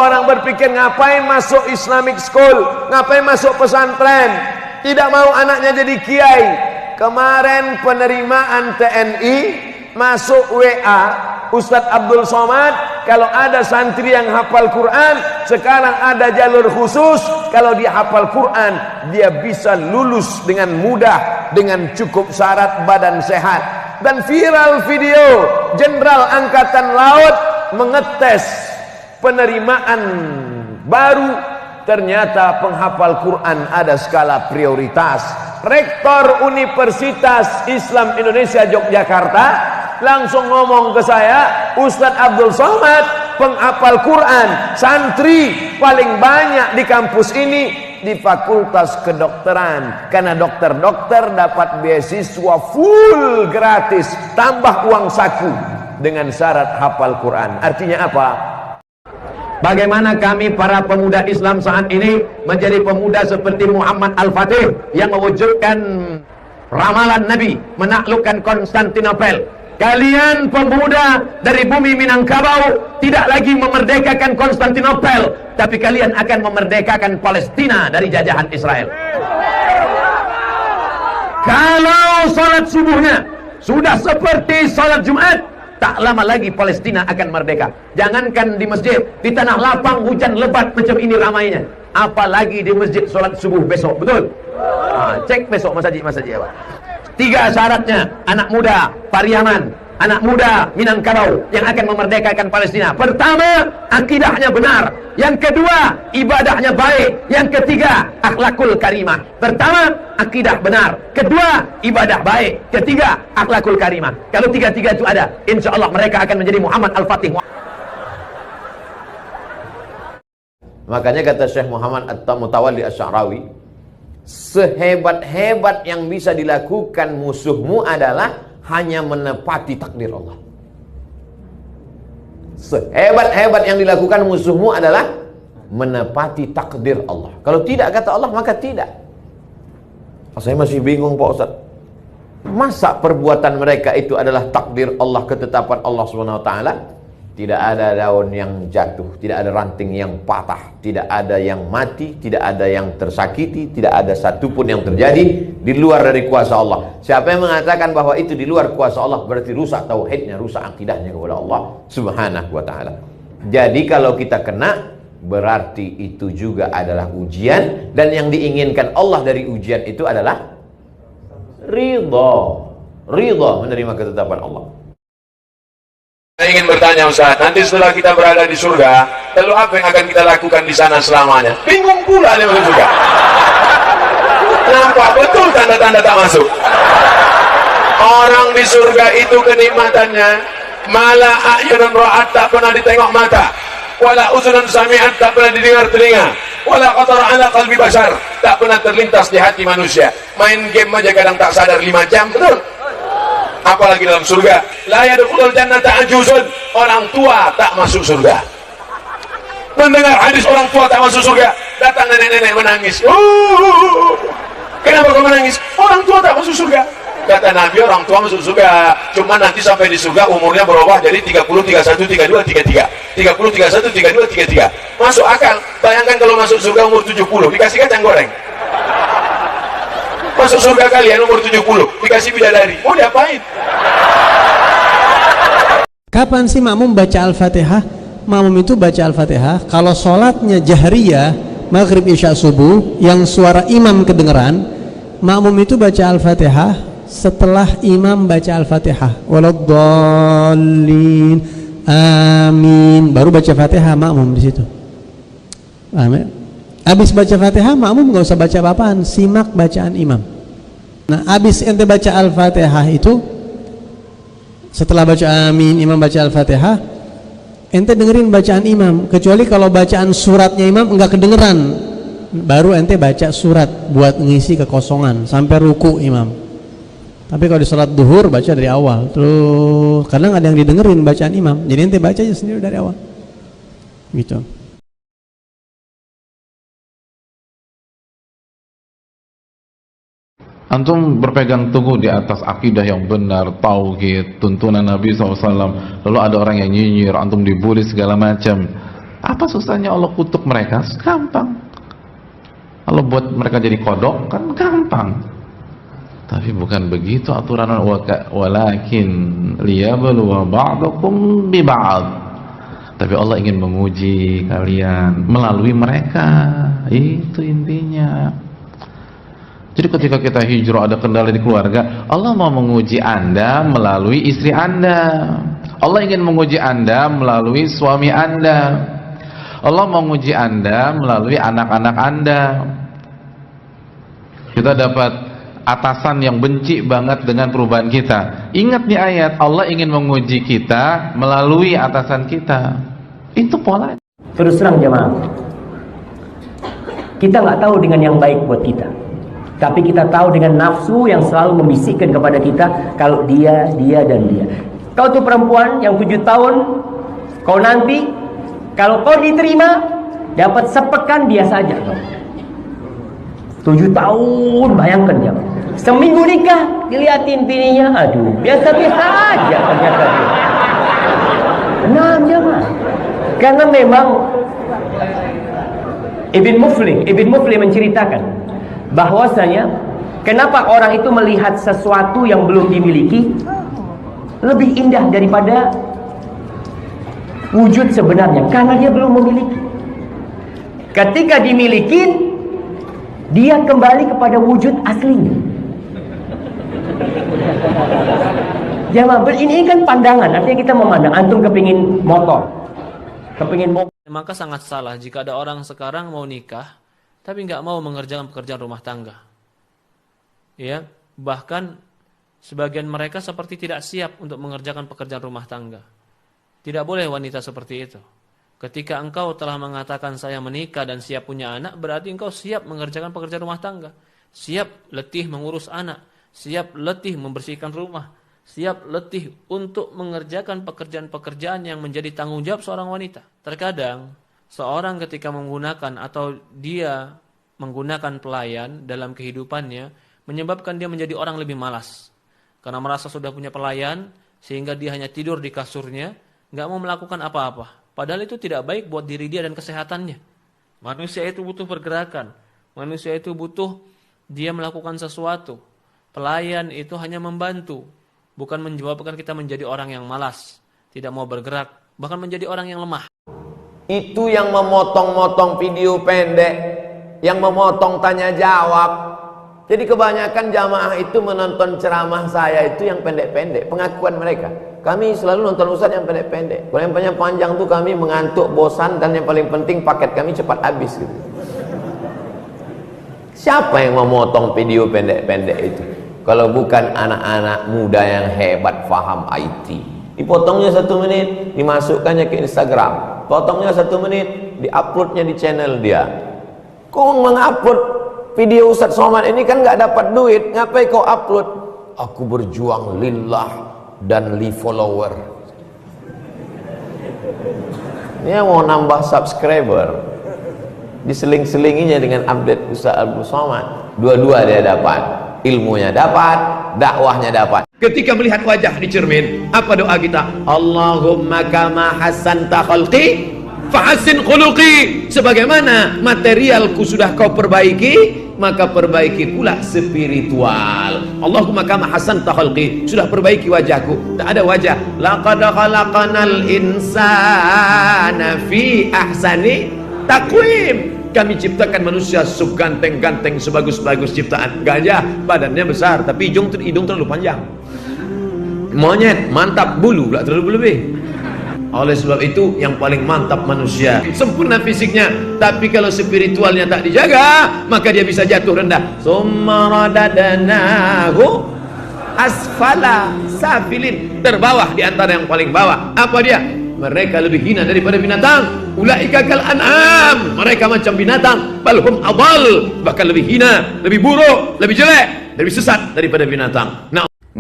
orang berpikir ngapain masuk Islamic school, ngapain masuk pesantren, tidak mau anaknya jadi kiai. Kemarin penerimaan TNI masuk WA Ustadz Abdul Somad, kalau ada santri yang hafal Quran, sekarang ada jalur khusus, kalau dia hafal Quran dia bisa lulus dengan mudah dengan cukup syarat badan sehat. Dan viral video Jenderal Angkatan Laut mengetes penerimaan baru, ternyata penghafal Quran ada skala prioritas. Rektor Universitas Islam Indonesia Yogyakarta langsung ngomong ke saya, Ustadz Abdul Somad penghafal Quran santri paling banyak di kampus ini di Fakultas Kedokteran, karena dokter-dokter dapat beasiswa full gratis tambah uang saku dengan syarat hafal Quran. Artinya apa? Bagaimana kami para pemuda Islam saat ini menjadi pemuda seperti Muhammad Al-Fatih yang mewujudkan ramalan Nabi menaklukkan Konstantinopel. Kalian pemuda dari bumi Minangkabau tidak lagi memerdekakan Konstantinopel, tapi kalian akan memerdekakan Palestina dari jajahan Israel. Kalau salat subuhnya sudah seperti salat Jumat, tak lama lagi Palestina akan merdeka. Jangankan di masjid, di tanah lapang hujan lebat macam ini ramainya, apalagi di masjid salat subuh besok. Betul? Cek besok masjid-masjid apa. 3 syaratnya anak muda Pariaman, anak muda Minangkabau yang akan memerdekakan Palestina. Pertama, akidahnya benar. Yang kedua, ibadahnya baik. Yang ketiga, akhlakul karimah. Pertama, akidah benar. Kedua, ibadah baik. Ketiga, akhlakul karimah. Kalau tiga-tiga itu ada, insya Allah mereka akan menjadi Muhammad Al-Fatih. Makanya kata Syekh Muhammad At-Mutawalli Asy-Sya'rawi, sehebat-hebat yang bisa dilakukan musuhmu adalah hanya menepati takdir Allah. Sehebat-hebat yang dilakukan musuhmu adalah menepati takdir Allah. Kalau tidak kata Allah, maka tidak. Saya masih bingung Pak Ustaz. Masa perbuatan mereka itu adalah takdir Allah, ketetapan Allah SWT? Tidak ada daun yang jatuh, tidak ada ranting yang patah, tidak ada yang mati, tidak ada yang tersakiti, tidak ada satupun yang terjadi di luar dari kuasa Allah. Siapa yang mengatakan bahwa itu di luar kuasa Allah, berarti rusak tauhidnya, rusak akidahnya kepada Allah Subhanahu wa ta'ala. Jadi kalau kita kena, berarti itu juga adalah ujian, dan yang diinginkan Allah dari ujian itu adalah ridha. Ridha menerima ketetapan Allah. Saya ingin bertanya Ustaz, nanti setelah kita berada di surga, lalu apa yang akan kita lakukan di sana selamanya? Bingung pula dia masuk surga. Nampak betul tanda-tanda tak masuk. Orang di surga itu kenikmatannya, mala a'yunun ra'at, tak pernah ditengok mata, wala uzunun sami'at, tak pernah didengar telinga, wala khatara ala qalbi bashar, tak pernah terlintas di hati manusia. Main game aja kadang tak sadar 5 jam, betul? Apalagi dalam surga, la yadkhulul jannata ajuzun, orang tua tak masuk surga. Mendengar hadis orang tua tak masuk surga, datang nenek-nenek menangis. Kenapa kau menangis? Orang tua tak masuk surga. Kata Nabi, orang tua masuk surga, cuma nanti sampai di surga umurnya berubah jadi 30, 31, 32, 33. 30, 31, 32, 33. Masuk akal. Bayangkan kalau masuk surga umur 70, dikasih kacang goreng. Masuk surga kalian umur 70, dikasih bidadari, mau diapain? Kapan sih makmum baca Al-Fatihah? Makmum itu baca Al-Fatihah kalau sholatnya jahriyah, maghrib, isya, subuh, yang suara imam kedengeran, makmum itu baca Al-Fatihah setelah imam baca Al-Fatihah. Waladdallin, amin, baru baca Fatihah makmum di situ. Amin. Habis baca Fatihah, makmum nggak usah baca apa-apaan, simak bacaan imam. Nah, habis ente baca Al-Fatihah itu, setelah baca amin, imam baca Al-Fatihah, ente dengerin bacaan imam. Kecuali kalau bacaan suratnya imam enggak kedengeran, baru ente baca surat buat ngisi kekosongan sampai ruku imam. Tapi kalau di sholat duhur baca dari awal, terus kadang ada yang didengerin bacaan imam, jadi ente baca aja sendiri dari awal, gitu. Antum berpegang teguh di atas akidah yang benar, tauhid, tuntunan Nabi SAW. Lalu ada orang yang nyinyir, antum dibully segala macam. Apa susahnya Allah kutuk mereka? Gampang. Allah buat mereka jadi kodok, kan gampang. Tapi bukan begitu aturan, walakin liyabluwa ba'dakum bi ba'd. Tapi Allah ingin menguji kalian melalui mereka. Itu intinya. Jadi ketika kita hijrah ada kendala di keluarga, Allah mau menguji Anda melalui istri Anda. Allah ingin menguji Anda melalui suami Anda. Allah mau menguji Anda melalui anak-anak Anda. Kita dapat atasan yang benci banget dengan perubahan kita. Ingat nih ayat, Allah ingin menguji kita melalui atasan kita. Itu pola. Terus terang jemaah, kita nggak tahu dengan yang baik buat kita, tapi kita tahu dengan nafsu yang selalu membisikkan kepada kita kalau dia dan dia. Kau tuh perempuan yang 7 tahun, kau nanti kalau kau diterima dapat sepekan biasa aja kau. 7 tahun, bayangkan ya. Seminggu nikah, dilihatin bininya, aduh, biasa-biasa aja ternyata dia. Nah, jemaah. Karena memang Ibn Muflih menceritakan bahwasanya kenapa orang itu melihat sesuatu yang belum dimiliki lebih indah daripada wujud sebenarnya, karena dia belum memiliki. Ketika dimiliki, dia kembali kepada wujud aslinya. Jamaah, ini kan pandangan, artinya kita memandang. Antum kepingin motor, kepingin mobil. Maka sangat salah jika ada orang sekarang mau nikah tapi nggak mau mengerjakan pekerjaan rumah tangga. Ya, bahkan sebagian mereka seperti tidak siap untuk mengerjakan pekerjaan rumah tangga. Tidak boleh wanita seperti itu. Ketika engkau telah mengatakan saya menikah dan siap punya anak, berarti engkau siap mengerjakan pekerjaan rumah tangga. Siap letih mengurus anak, siap letih membersihkan rumah, siap letih untuk mengerjakan pekerjaan-pekerjaan yang menjadi tanggung jawab seorang wanita. Terkadang seorang ketika menggunakan atau dia menggunakan pelayan dalam kehidupannya menyebabkan dia menjadi orang lebih malas. Karena merasa sudah punya pelayan sehingga dia hanya tidur di kasurnya, nggak mau melakukan apa-apa. Padahal itu tidak baik buat diri dia dan kesehatannya. Manusia itu butuh pergerakan. Manusia itu butuh dia melakukan sesuatu. Pelayan itu hanya membantu, bukan menyebabkan kita menjadi orang yang malas, tidak mau bergerak, bahkan menjadi orang yang lemah. Itu yang memotong-motong video pendek, yang memotong tanya jawab. Jadi kebanyakan jamaah itu menonton ceramah saya itu yang pendek-pendek, pengakuan mereka. Kami selalu nonton ustaz yang pendek-pendek. Kalau yang panjang tuh kami mengantuk, bosan, dan yang paling penting paket kami cepat habis gitu. Siapa yang memotong video pendek-pendek itu? Kalau bukan anak-anak muda yang hebat faham IT. Dipotongnya 1 menit, dimasukkannya ke Instagram. Potongnya 1 menit, diuploadnya di channel dia. Kau mengupload video Ustaz Somad ini kan nggak dapat duit, ngapain kau upload? Aku berjuang lillah dan li follower. Dia mau nambah subscriber, diseling-selinginya dengan update Ustaz Abdul Somad. Dua-dua dia dapat, ilmunya dapat, dakwahnya dapat. Ketika melihat wajah di cermin, apa doa kita? Allahumma kama hasanta khalqi fahassin khuluqi. Sebagaimana materialku sudah kau perbaiki, maka perbaiki pula spiritual. Allahumma kama hasanta khalqi, sudah perbaiki wajahku, tak ada wajah. Laqad khalaqanal insana fi ahsani taqwim. Kami ciptakan manusia seganteng-ganteng, sebagus-bagus ciptaan. Gajah badannya besar tapi hidung terlalu panjang. Monyet mantap, bulu pula terlalu lebih. Oleh sebab itu yang paling mantap manusia sempurna fisiknya, tapi kalau spiritualnya tak dijaga, maka dia bisa jatuh rendah. Summa radadnahu asfala safilin, terbawah di antara yang paling bawah. Apa dia? Mereka lebih hina daripada binatang. Ulaika kal an'am, mereka macam binatang. Balhum adall, bahkan lebih hina, lebih buruk, lebih jelek, lebih sesat daripada binatang. Nah,